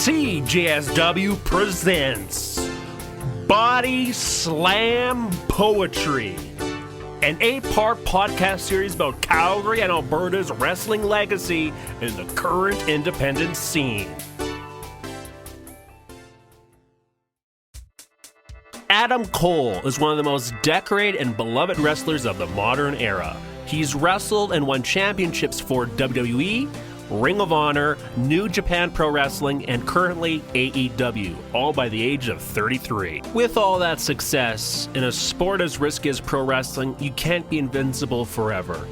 CJSW presents Body Slam Poetry, an 8-part podcast series about Calgary and Alberta's wrestling legacy and the current independent scene. Adam Cole is one of the most decorated and beloved wrestlers of the modern era. He's wrestled and won championships for WWE, Ring of Honor, New Japan Pro Wrestling, and currently AEW, all by the age of 33. With all that success, in a sport as risky as pro wrestling, you can't be invincible forever.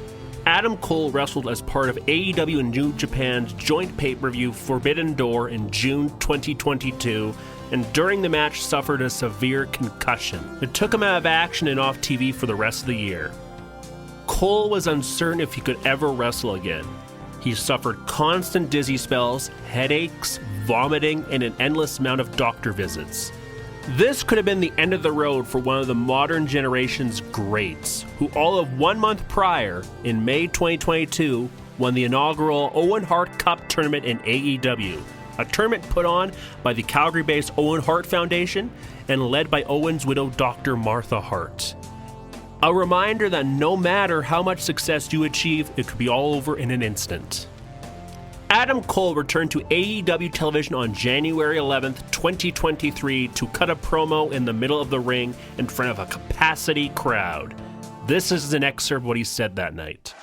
Adam Cole wrestled as part of AEW and New Japan's joint pay-per-view Forbidden Door in June 2022, and during the match suffered a severe concussion. It took him out of action and off TV for the rest of the year. Cole was uncertain if he could ever wrestle again. He suffered constant dizzy spells, headaches, vomiting, and an endless amount of doctor visits. This could have been the end of the road for one of the modern generation's greats, who all of 1 month prior, in May 2022, won the inaugural Owen Hart Cup tournament in AEW, a tournament put on by the Calgary-based Owen Hart Foundation and led by Owen's widow, Dr. Martha Hart. A reminder that no matter how much success you achieve, it could be all over in an instant. Adam Cole returned to AEW television on January 11th, 2023 to cut a promo in the middle of the ring in front of a capacity crowd. This is an excerpt of what he said that night.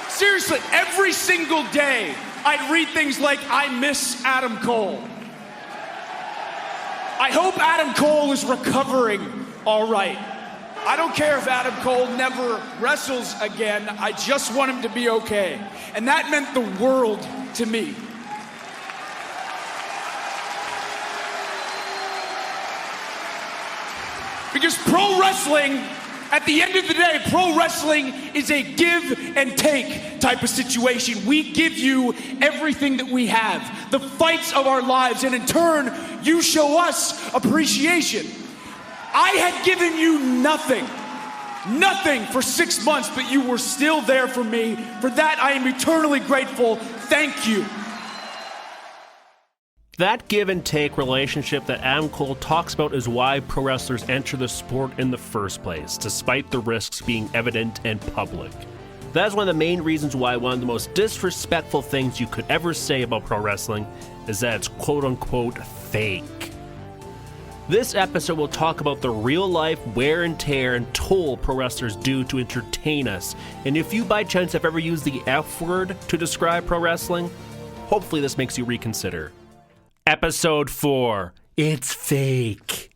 Seriously, every single day, I'd read things like, "I miss Adam Cole." I hope Adam Cole is recovering all right. I don't care if Adam Cole never wrestles again. I just want him to be okay. And that meant the world to me. Because pro wrestling, at the end of the day, pro wrestling is a give and take type of situation. We give you everything that we have, the fights of our lives, and in turn, you show us appreciation. I had given you nothing for 6 months, but you were still there for me. For that, I am eternally grateful. Thank you. That give and take relationship that Adam Cole talks about is why pro wrestlers enter the sport in the first place, despite the risks being evident and public. That is one of the main reasons why one of the most disrespectful things you could ever say about pro wrestling is that it's quote-unquote fake. This episode will talk about the real-life wear and tear and toll pro wrestlers do to entertain us. And if you by chance have ever used the F word to describe pro wrestling, hopefully this makes you reconsider. Episode 4, It's Fake.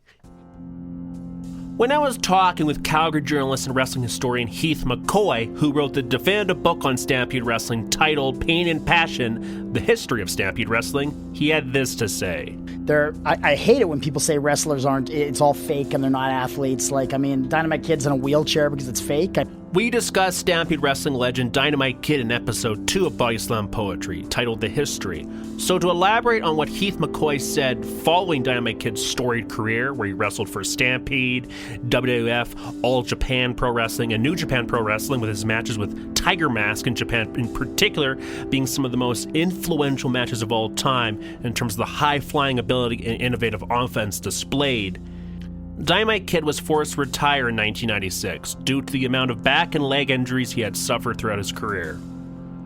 When I was talking with Calgary journalist and wrestling historian Heath McCoy, who wrote the definitive book on Stampede Wrestling titled Pain and Passion, The History of Stampede Wrestling, he had this to say. I hate it when people say wrestlers it's all fake and they're not athletes. Dynamite Kid's in a wheelchair because it's fake. We discussed Stampede Wrestling legend Dynamite Kid in episode 2 of Body Slam Poetry, titled The History. So to elaborate on what Heath McCoy said following Dynamite Kid's storied career, where he wrestled for Stampede, WWF, All Japan Pro Wrestling, and New Japan Pro Wrestling, with his matches with Tiger Mask in Japan in particular being some of the most influential matches of all time in terms of the high-flying ability and innovative offense displayed, Dynamite Kid was forced to retire in 1996 due to the amount of back and leg injuries he had suffered throughout his career.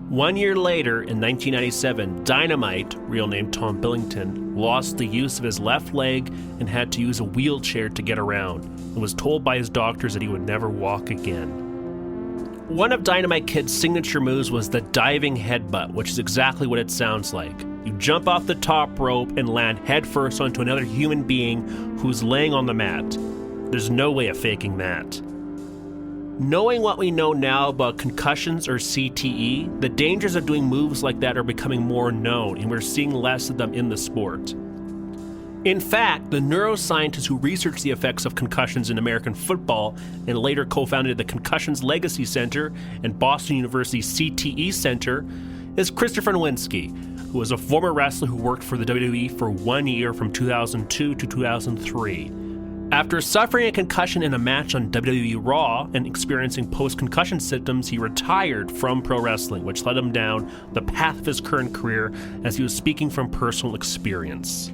1 year later, in 1997, Dynamite, real name Tom Billington, lost the use of his left leg and had to use a wheelchair to get around, and was told by his doctors that he would never walk again. One of Dynamite Kid's signature moves was the diving headbutt, which is exactly what it sounds like. You jump off the top rope and land headfirst onto another human being who's laying on the mat. There's no way of faking that. Knowing what we know now about concussions or CTE, the dangers of doing moves like that are becoming more known, and we're seeing less of them in the sport. In fact, the neuroscientist who researched the effects of concussions in American football and later co-founded the Concussions Legacy Center and Boston University's CTE Center is Christopher Nowinski, who was a former wrestler who worked for the WWE for 1 year from 2002 to 2003. After suffering a concussion in a match on WWE Raw and experiencing post-concussion symptoms, he retired from pro wrestling, which led him down the path of his current career as he was speaking from personal experience.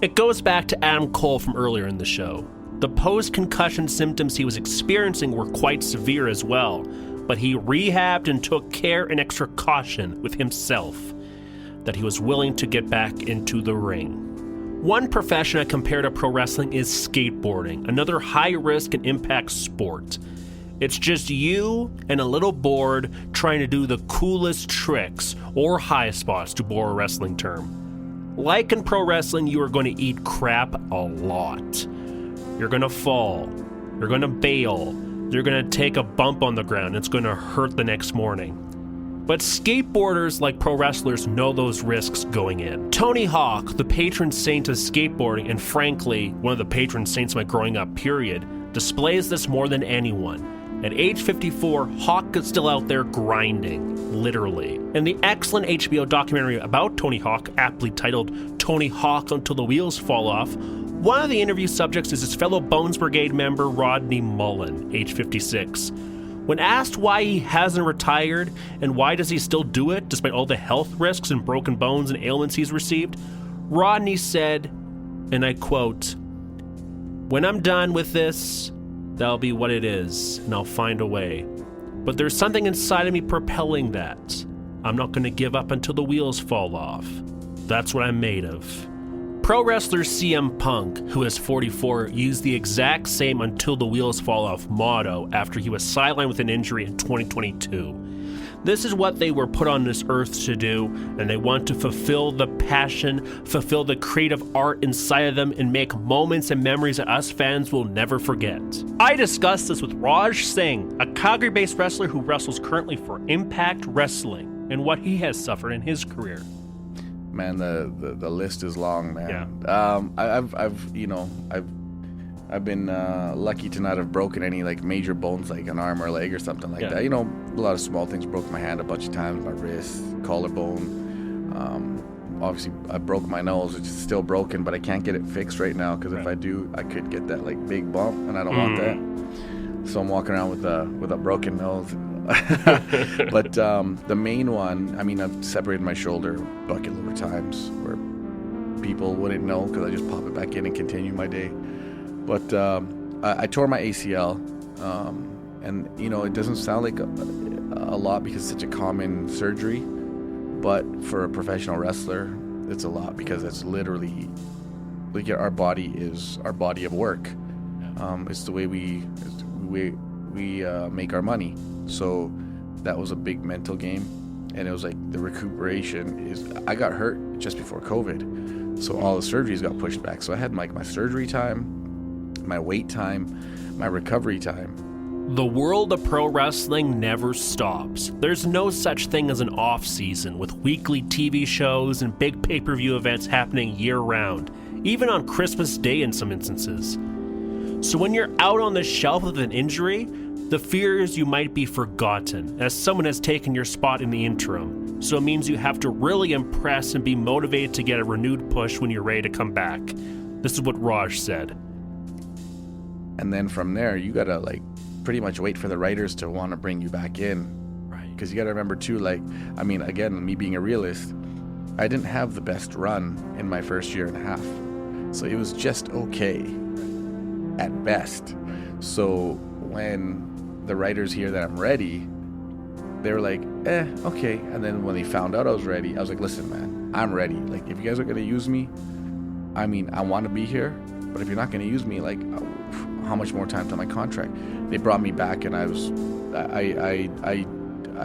It goes back to Adam Cole from earlier in the show. The post-concussion symptoms he was experiencing were quite severe as well, but he rehabbed and took care and extra caution with himself that he was willing to get back into the ring. One profession I compare to pro wrestling is skateboarding, another high-risk and impact sport. It's just you and a little board trying to do the coolest tricks, or high spots to borrow a wrestling term. Like in pro wrestling, you are going to eat crap a lot. You're going to fall. You're going to bail. You're going to take a bump on the ground. It's going to hurt the next morning. But skateboarders, like pro wrestlers, know those risks going in. Tony Hawk, the patron saint of skateboarding, and frankly, one of the patron saints of my growing up period, displays this more than anyone. At age 54, Hawk is still out there grinding, literally. In the excellent HBO documentary about Tony Hawk, aptly titled Tony Hawk Until the Wheels Fall Off, one of the interview subjects is his fellow Bones Brigade member Rodney Mullen, age 56. When asked why he hasn't retired and why does he still do it despite all the health risks and broken bones and ailments he's received, Rodney said, and I quote, "When I'm done with this, that'll be what it is, and I'll find a way. But there's something inside of me propelling that. I'm not going to give up until the wheels fall off. That's what I'm made of." Pro wrestler CM Punk, who is 44, used the exact same "until the wheels fall off" motto after he was sidelined with an injury in 2022. This is what they were put on this earth to do, and they want to fulfill the passion, fulfill the creative art inside of them, and make moments and memories that us fans will never forget. I discussed this with Raj Singh, a Calgary-based wrestler who wrestles currently for Impact Wrestling, and what he has suffered in his career. Man, the list is long, man. Yeah. I've been lucky to not have broken any like major bones, like an arm or leg or something like that. You know, a lot of small things. Broke my hand a bunch of times, my wrist, collarbone. Obviously, I broke my nose, which is still broken, but I can't get it fixed right now because if I do, I could get that like big bump, and I don't want that. So I'm walking around with a broken nose. But the main one, I mean, I've separated my shoulder a bucket load of times where people wouldn't know because I just pop it back in and continue my day. But I tore my ACL, and you know, it doesn't sound like a lot because it's such a common surgery, but for a professional wrestler, it's a lot because it's literally like our body is our body of work. It's the way we make our money. So that was a big mental game, and it was like the recuperation is. I got hurt just before COVID, so all the surgeries got pushed back. So I had like my surgery time, my wait time, my recovery time. The world of pro wrestling never stops. There's no such thing as an off season, with weekly TV shows and big pay-per-view events happening year-round, even on Christmas Day in some instances. So when you're out on the shelf with an injury, the fear is you might be forgotten, as someone has taken your spot in the interim. So it means you have to really impress and be motivated to get a renewed push when you're ready to come back. This is what Raj said. And then from there, you gotta like pretty much wait for the writers to want to bring you back in. Right. Because you gotta remember too, like, I mean, again, me being a realist, I didn't have the best run in my first year and a half. So it was just okay at best. So when the writers hear that I'm ready, they were like, okay. And then when they found out I was ready, I was like, listen, man, I'm ready. Like, if you guys are going to use me, I mean, I want to be here, but if you're not going to use me, like, how much more time to my contract? They brought me back, and I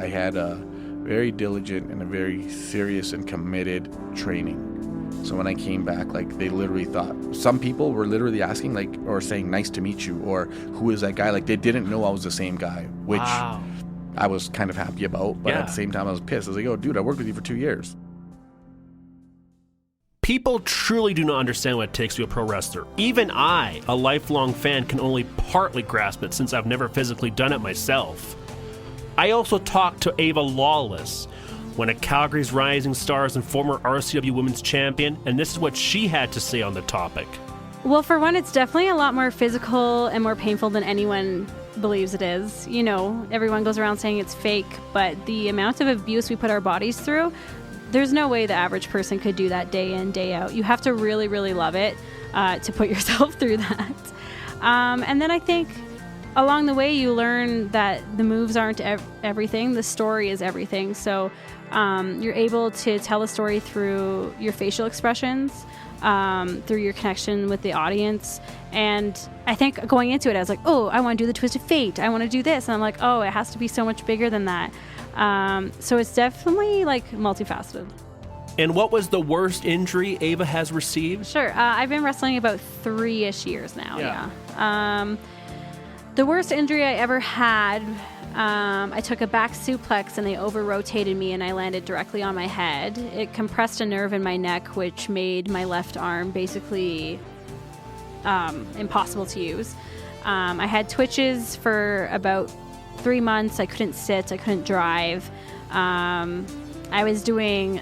had a very diligent and a very serious and committed training. So when I came back, like, they literally thought, some people were literally asking, like, or saying, "Nice to meet you," or "Who is that guy?" Like, they didn't know I was the same guy, which I was kind of happy about, but at the same time I was pissed. I was like, "Oh, dude, I worked with you for 2 years." People truly do not understand what it takes to be a pro wrestler. Even I, a lifelong fan, can only partly grasp it since I've never physically done it myself. I also talked to Ava Lawless, one of Calgary's rising stars and former RCW Women's Champion, and this is what she had to say on the topic. Well, for one, it's definitely a lot more physical and more painful than anyone believes it is. You know, everyone goes around saying it's fake, but the amount of abuse we put our bodies through, there's no way the average person could do that day in, day out. You have to really, really love it to put yourself through that. And then I think along the way, you learn that the moves aren't everything. The story is everything. So you're able to tell a story through your facial expressions, through your connection with the audience. And I think going into it, I was like, oh, I want to do the Twist of Fate. I want to do this. And I'm like, oh, it has to be so much bigger than that. So it's definitely like multifaceted. And what was the worst injury Ava has received? Sure. I've been wrestling about 3-ish years now. Yeah. The worst injury I ever had, I took a back suplex and they over-rotated me and I landed directly on my head. It compressed a nerve in my neck, which made my left arm basically impossible to use. I had twitches for about 3 months. I couldn't sit. I couldn't drive. I was doing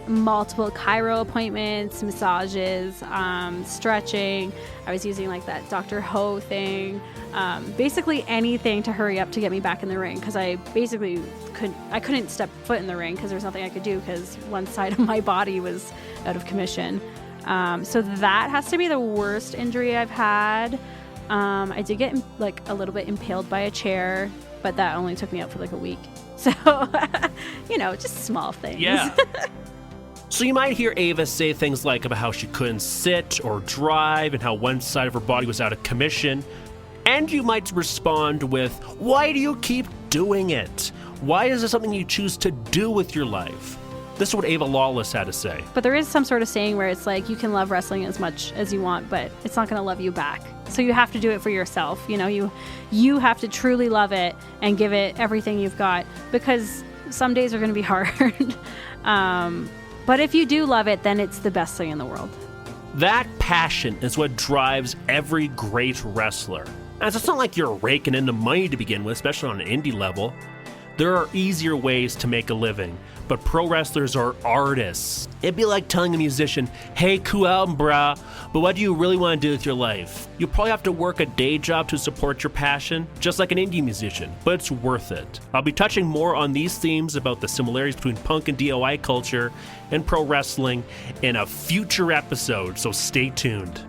multiple chiro appointments, massages, stretching. I was using like that Dr. Ho thing. Basically anything to hurry up to get me back in the ring, because I basically couldn't step foot in the ring because there was nothing I could do because one side of my body was out of commission. So that has to be the worst injury I've had. I did get like a little bit impaled by a chair, but that only took me out for like a week. So, you know, just small things. Yeah. So you might hear Ava say things like about how she couldn't sit or drive and how one side of her body was out of commission. And you might respond with, why do you keep doing it? Why is this something you choose to do with your life? This is what Ava Lawless had to say. But there is some sort of saying where it's like, you can love wrestling as much as you want, but it's not going to love you back. So you have to do it for yourself. You know, you have to truly love it and give it everything you've got, because some days are going to be hard. But if you do love it, then it's the best thing in the world. That passion is what drives every great wrestler. As it's not like you're raking in the money to begin with, especially on an indie level. There are easier ways to make a living, but pro wrestlers are artists. It'd be like telling a musician, hey, cool album, brah, but what do you really want to do with your life? You'll probably have to work a day job to support your passion, just like an indie musician, but it's worth it. I'll be touching more on these themes about the similarities between punk and DIY culture and pro wrestling in a future episode, so stay tuned.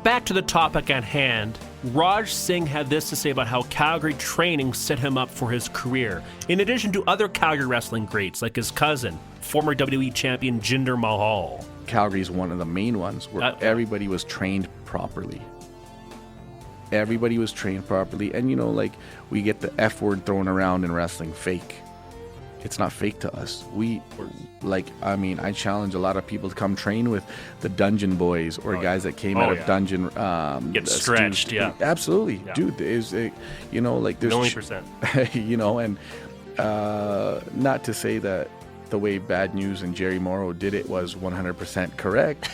Back to the topic at hand, Raj Singh had this to say about how Calgary training set him up for his career, in addition to other Calgary wrestling greats like his cousin, former WWE champion Jinder Mahal. Calgary is one of the main ones where everybody was trained properly. Everybody was trained properly. And, you know, like, we get the F word thrown around in wrestling, fake. It's not fake to us. I challenge a lot of people to come train with the Dungeon Boys or guys that came out of Dungeon. Get stretched, yeah. Absolutely. Yeah. Dude, there's, you know, like there's... Only percent. You know, and not to say that the way Bad News and Jerry Morrow did it was 100% correct,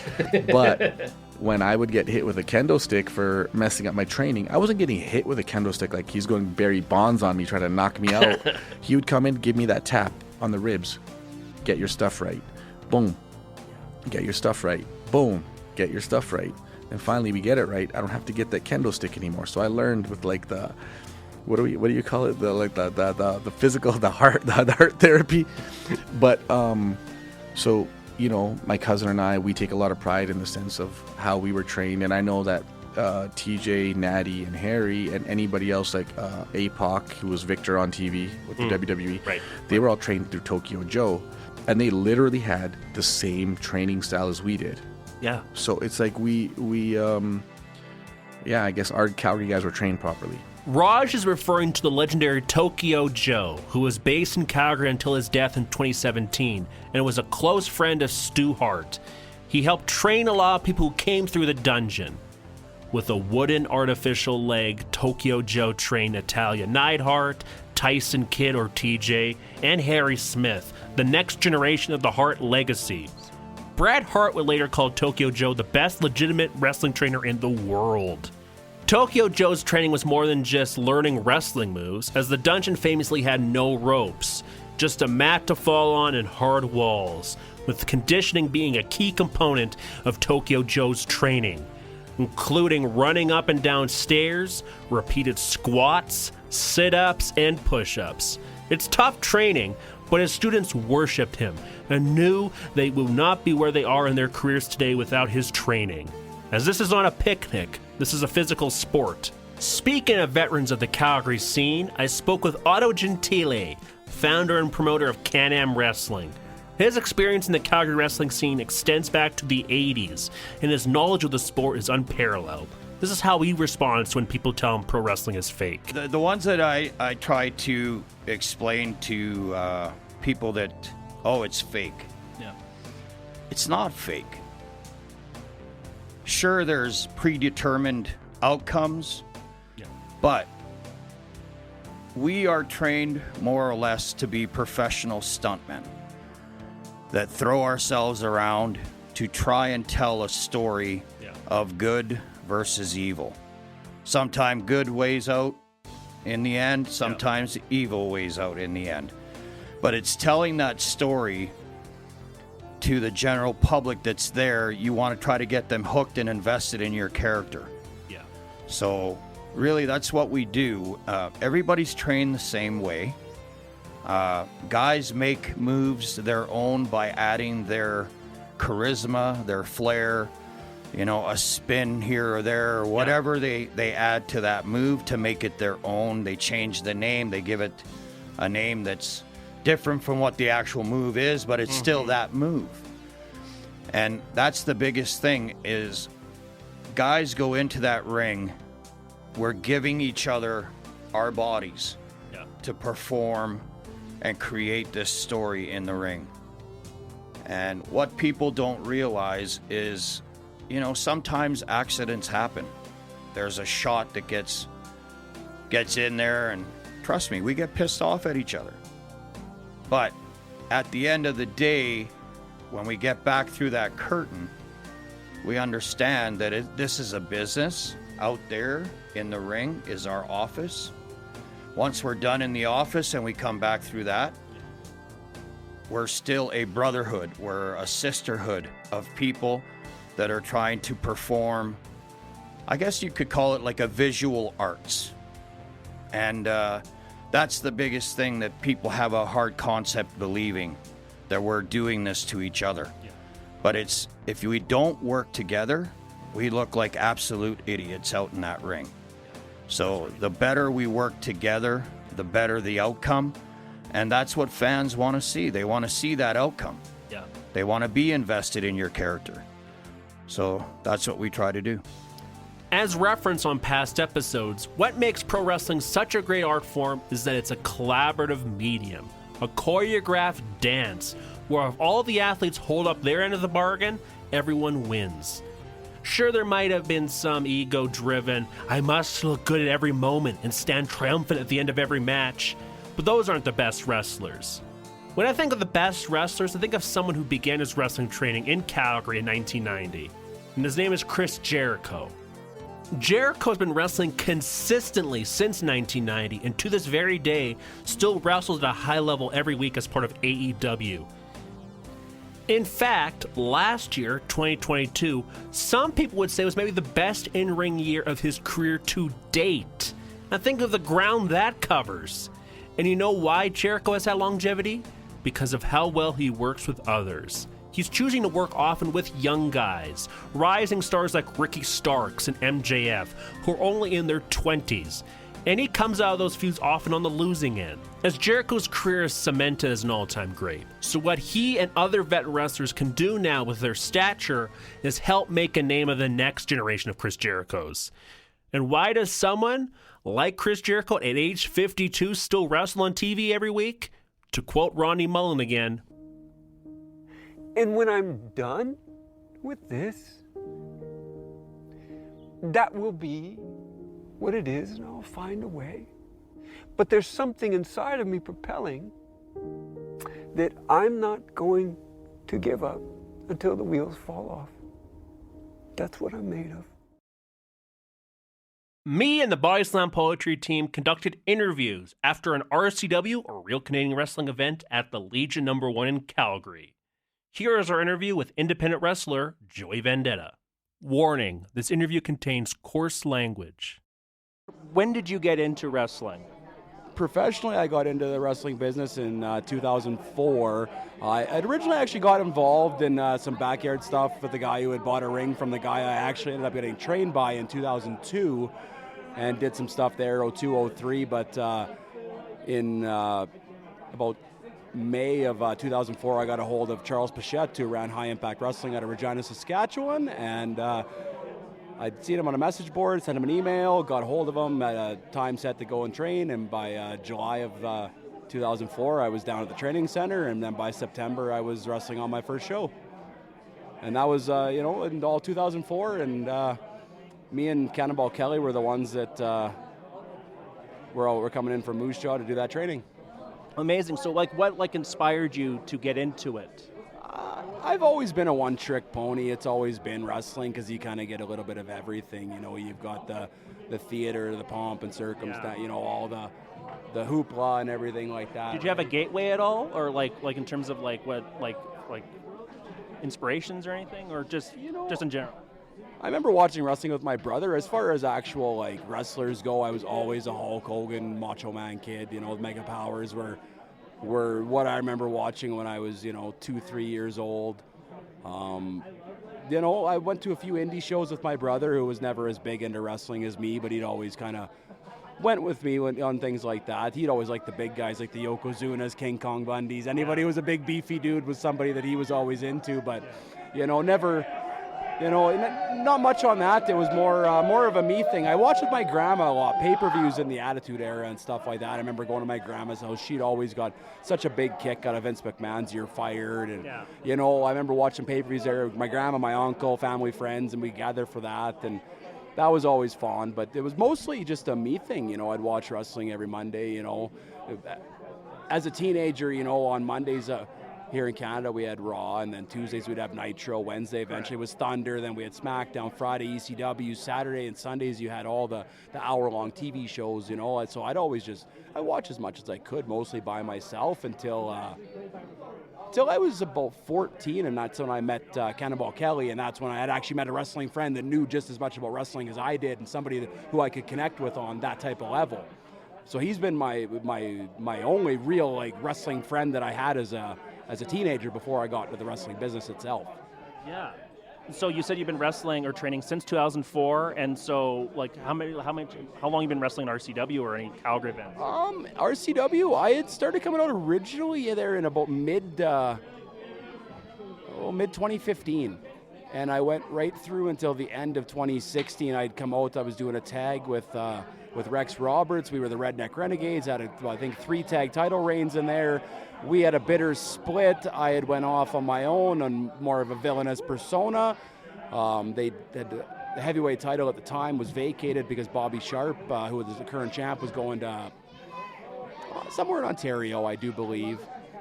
but... When I would get hit with a kendo stick for messing up my training, I wasn't getting hit with a kendo stick like he's going Barry Bonds on me, trying to knock me out. He would come in, give me that tap on the ribs. Get your stuff right. Boom. Get your stuff right. Boom. Get your stuff right. And finally we get it right. I don't have to get that kendo stick anymore. So I learned with like the what do you call it? The physical, the heart therapy. But so you know, my cousin and I, we take a lot of pride in the sense of how we were trained. And I know that TJ, Natty, and Harry, and anybody else like APOC, who was Victor on TV with the WWE, right. They were all trained through Tokyo Joe. And they literally had the same training style as we did. Yeah. So it's like I guess our Calgary guys were trained properly. Raj is referring to the legendary Tokyo Joe, who was based in Calgary until his death in 2017, and was a close friend of Stu Hart. He helped train a lot of people who came through the dungeon. With a wooden artificial leg, Tokyo Joe trained Natalia Neidhart, Tyson Kidd or TJ, and Harry Smith, the next generation of the Hart legacy. Bret Hart would later call Tokyo Joe the best legitimate wrestling trainer in the world. Tokyo Joe's training was more than just learning wrestling moves, as the dungeon famously had no ropes, just a mat to fall on and hard walls, with conditioning being a key component of Tokyo Joe's training. including running up and down stairs, repeated squats, sit-ups, and push-ups. It's tough training, but his students worshipped him and knew they will not be where they are in their careers today without his training. As this is not a picnic, this is a physical sport. Speaking of veterans of the Calgary scene, I spoke with Otto Gentile, founder and promoter of Can-Am Wrestling. His experience in the Calgary wrestling scene extends back to the 80s, and his knowledge of the sport is unparalleled. This is how he responds when people tell him pro wrestling is fake. The ones that I try to explain to people that, oh, it's fake. Yeah. It's not fake. Sure, there's predetermined outcomes, but we are trained more or less to be professional stuntmen that throw ourselves around to try and tell a story of good versus evil. Sometimes good ways out in the end, sometimes evil ways out in the end. But it's telling that story to the general public that's there. You want to try to get them hooked and invested in your character. Yeah. So really, that's what we do. Everybody's trained the same way. Guys make moves their own by adding their charisma, their flair, a spin here or there, or whatever they add to that move to make it their own. They change the name. They give it a name that's different from what the actual move is, but it's still that move. And that's the biggest thing is guys go into that ring. We're giving each other our bodies to perform and create this story in the ring. And what people don't realize is, sometimes accidents happen. There's a shot that gets in there, and trust me, we get pissed off at each other. But at the end of the day, when we get back through that curtain, we understand that this is a business. Out there in the ring is our office. Once we're done in the office and we come back through that, we're still a brotherhood. We're a sisterhood of people that are trying to perform, I guess you could call it like a visual arts. And that's the biggest thing that people have a hard concept believing, that we're doing this to each other. But if we don't work together, we look like absolute idiots out in that ring. So the better we work together, the better the outcome. And that's what fans want to see. They want to see that outcome. Yeah. They want to be invested in your character. So that's what we try to do. As referenced on past episodes, what makes pro wrestling such a great art form is that it's a collaborative medium, a choreographed dance, where if all the athletes hold up their end of the bargain, everyone wins. Sure, there might have been some ego-driven, I must look good at every moment and stand triumphant at the end of every match, but those aren't the best wrestlers. When I think of the best wrestlers, I think of someone who began his wrestling training in Calgary in 1990, and his name is Chris Jericho. Jericho has been wrestling consistently since 1990, and to this very day, still wrestles at a high level every week as part of AEW. In fact, last year, 2022, some people would say was maybe the best in-ring year of his career to date. Now think of the ground that covers. And you know why Jericho has had longevity? Because of how well he works with others. He's choosing to work often with young guys, rising stars like Ricky Starks and MJF, who are only in their 20s. And he comes out of those feuds often on the losing end, as Jericho's career is cemented as an all-time great. So what he and other veteran wrestlers can do now with their stature is help make a name of the next generation of Chris Jerichos. And why does someone like Chris Jericho at age 52 still wrestle on TV every week? To quote Ronnie Mullen again, "And when I'm done with this, that will be what it is, and I'll find a way. But there's something inside of me propelling that I'm not going to give up until the wheels fall off. That's what I'm made of." Me and the Body Slam Poetry team conducted interviews after an RCW, or Real Canadian Wrestling event, at the Legion No. 1 in Calgary. Here is our interview with independent wrestler Joey Vendetta. Warning, this interview contains coarse language. When did you get into wrestling? Professionally, I got into the wrestling business in 2004. I originally actually got involved in some backyard stuff with the guy who had bought a ring from the guy I actually ended up getting trained by in 2002, and did some stuff there, 02, 03, but in about May of 2004, I got a hold of Charles Pichette, who ran High Impact Wrestling out of Regina, Saskatchewan, and I'd seen him on a message board, sent him an email, got a hold of him at a time set to go and train, and by July of 2004, I was down at the training center, and then by September, I was wrestling on my first show. And that was, in all 2004, and me and Cannonball Kelly were the ones that were coming in from Moose Jaw to do that training. Amazing. So, what inspired you to get into it? I've always been a one-trick pony. It's always been wrestling because you kind of get a little bit of everything. You've got the theater, the pomp and circumstance, all the hoopla and everything like that. Did you have a gateway at all, or like in terms of like inspirations or anything, or just in general? I remember watching wrestling with my brother. As far as actual wrestlers go, I was always a Hulk Hogan, Macho Man kid. The Mega Powers were what I remember watching when I was 2-3 years old. I went to a few indie shows with my brother, who was never as big into wrestling as me, but he'd always kind of went with me on things like that. He'd always like the big guys, like the Yokozunas, King Kong Bundys. Anybody who was a big beefy dude was somebody that he was always into, but never. Not much on that. It was more of a me thing. I watched with my grandma a lot, pay-per-views in the Attitude Era and stuff like that. I remember going to my grandma's house. She'd always got such a big kick out of Vince McMahon's "You're Fired," and I remember watching pay-per-views there with my grandma, my uncle, family, friends, and we gathered for that, and that was always fun. But it was mostly just a me thing. I'd watch wrestling every Monday. As a teenager, on Mondays. Here in Canada, we had Raw, and then Tuesdays we'd have Nitro. Wednesday eventually was Thunder. Then we had SmackDown. Friday, ECW. Saturday and Sundays you had all the hour-long TV shows. So I'd always I watched as much as I could, mostly by myself until I was about 14, and that's when I met Cannonball Kelly, and that's when I had actually met a wrestling friend that knew just as much about wrestling as I did, and somebody who I could connect with on that type of level. So he's been my only real wrestling friend that I had as a teenager before I got into the wrestling business itself. Yeah. So you said you've been wrestling or training since 2004, and so how long you been wrestling in RCW or any Calgary events? RCW, I had started coming out originally there in about mid 2015, and I went right through until the end of 2016. I'd come out. I was doing a tag with Rex Roberts. We were the Redneck Renegades. Had I think 3 tag title reigns in there. We had a bitter split. I had went off on my own on more of a villainous persona. The heavyweight title at the time was vacated because Bobby Sharp, who was the current champ, was going to somewhere in Ontario, I do believe.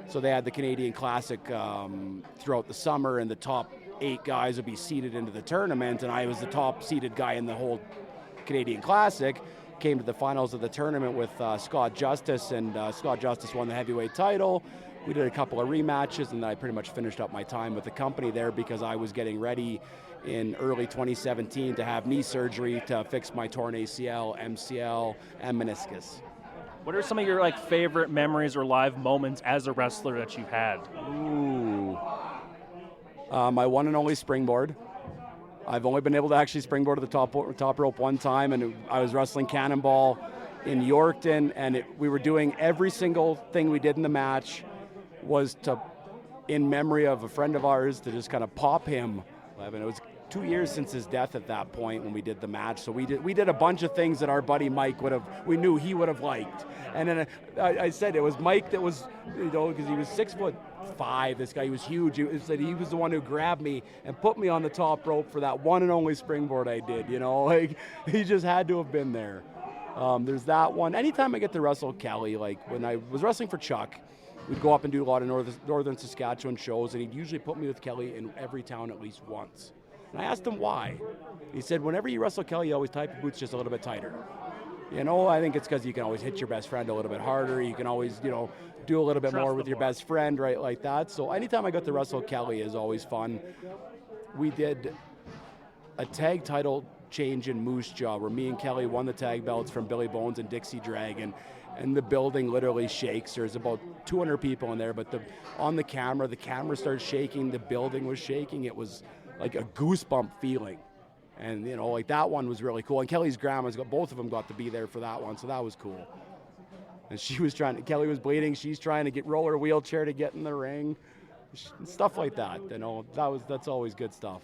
So they had the Canadian Classic throughout the summer, and the top 8 guys would be seeded into the tournament, and I was the top seeded guy in the whole Canadian Classic. Came to the finals of the tournament with Scott Justice, and Scott Justice won the heavyweight title. We did a couple of rematches, and then I pretty much finished up my time with the company there because I was getting ready in early 2017 to have knee surgery to fix my torn ACL, MCL, and meniscus. What are some of your favorite memories or live moments as a wrestler that you've had? Ooh. My one and only springboard. I've only been able to actually springboard to the top rope one time, and I was wrestling Cannonball in Yorkton, and we were doing every single thing we did in the match was in memory of a friend of ours, to just kind of pop him. It was 2 years since his death at that point when we did the match, so we did a bunch of things that our buddy Mike we knew he would have liked. And then I said it was Mike that was, because he was 6'5", this guy, he was huge. He said he was the one who grabbed me and put me on the top rope for that one and only springboard I did. He just had to have been there. There's that one. Anytime I get to wrestle Kelly, when I was wrestling for Chuck, we'd go up and do a lot of northern Saskatchewan shows, and he'd usually put me with Kelly in every town at least once. And I asked him why. He said, whenever you wrestle Kelly, you always tie your boots just a little bit tighter. I think it's because you can always hit your best friend a little bit harder. You can always, do a little bit more with your best friend, right, like that. So anytime I got to wrestle Kelly is always fun. We did a tag title change in Moose Jaw where me and Kelly won the tag belts from Billy Bones and Dixie Dragon, and the building literally shakes. There's about 200 people in there, but on the camera started shaking, the building was shaking. It was like a goosebump feeling. And, you know, like that one was really cool. And Kelly's grandma's both of them got to be there for that one, so that was cool. And Kelly was bleeding, she's trying to roll her wheelchair to get in the ring. Stuff like that, you know, that's always good stuff.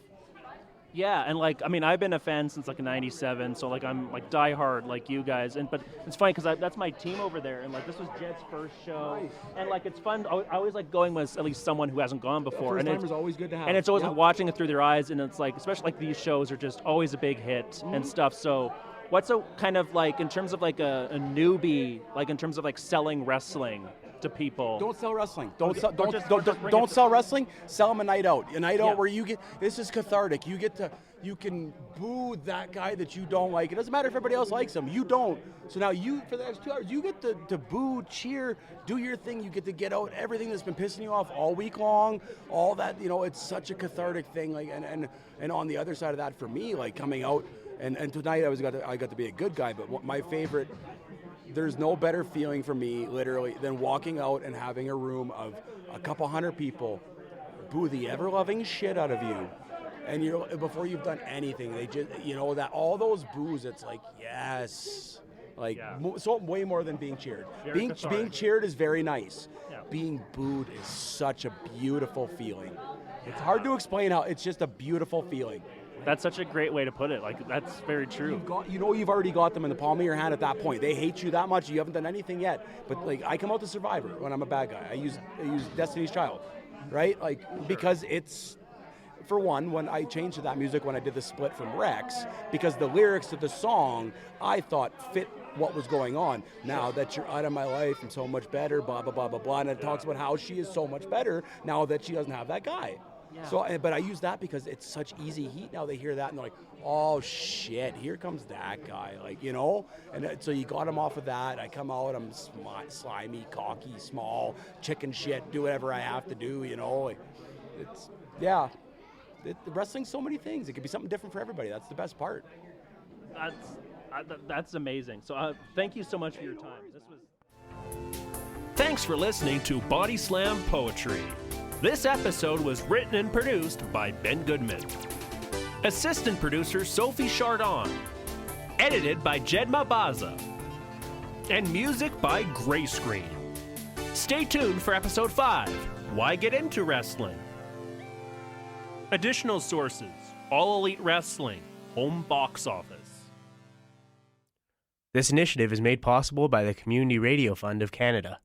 Yeah, and like, I mean, I've been a fan since like '97, so like I'm like diehard like you guys, but it's funny because that's my team over there, and like this was Jed's first show, nice. And like it's fun. I always like going with at least someone who hasn't gone before, and it's always good to have. And it's always like watching it through their eyes, and it's like, especially like these shows are just always a big hit and stuff. So, what's a kind of like in terms of like a newbie, like in terms of like selling wrestling to people? Don't sell wrestling. Don't sell wrestling. Sell them a night out. A night out where you get, this is cathartic. You can boo that guy that you don't like. It doesn't matter if everybody else likes him. You don't. So now for the next 2 hours, you get to boo, cheer, do your thing. You get to get out everything that's been pissing you off all week long. All that, you know, it's such a cathartic thing. Like, and on the other side of that, for me, like coming out and tonight I got to be a good guy. But what my favorite. There's no better feeling for me, literally, than walking out and having a room of a couple hundred people boo the ever-loving shit out of you. And before you've done anything, they just, you know, that all those boos, it's like, yes. Like, so way more than being cheered. Being cheered is very nice. Yeah. Being booed is such a beautiful feeling. It's hard to explain how, it's just a beautiful feeling. That's such a great way to put it. Like, that's very true. You've already got them in the palm of your hand at that point. They hate you that much. You haven't done anything yet. But like, I come out to Survivor when I'm a bad guy. I use Destiny's Child, right? Like, because it's, for one, when I changed to that music when I did the split from Rex, because the lyrics to the song I thought fit what was going on. Now that you're out of my life, I'm so much better, blah, blah, blah, blah, blah. And it talks about how she is so much better now that she doesn't have that guy. Yeah. So, but I use that because it's such easy heat. Now they hear that and they're like, oh shit, here comes that guy. Like, you know? And so you got him off of that. I come out, I'm slimy, cocky, small, chicken shit, do whatever I have to do, you know? Like, it's, yeah. Wrestling's so many things. It could be something different for everybody. That's the best part. That's amazing. So thank you so much for your time. Thanks for listening to Body Slam Poetry. This episode was written and produced by Ben Goodman. Assistant producer Sophie Chardon. Edited by Jed Mabaza. And music by Gray Screen. Stay tuned for episode 5, Why Get Into Wrestling? Additional sources, All Elite Wrestling, Home Box Office. This initiative is made possible by the Community Radio Fund of Canada.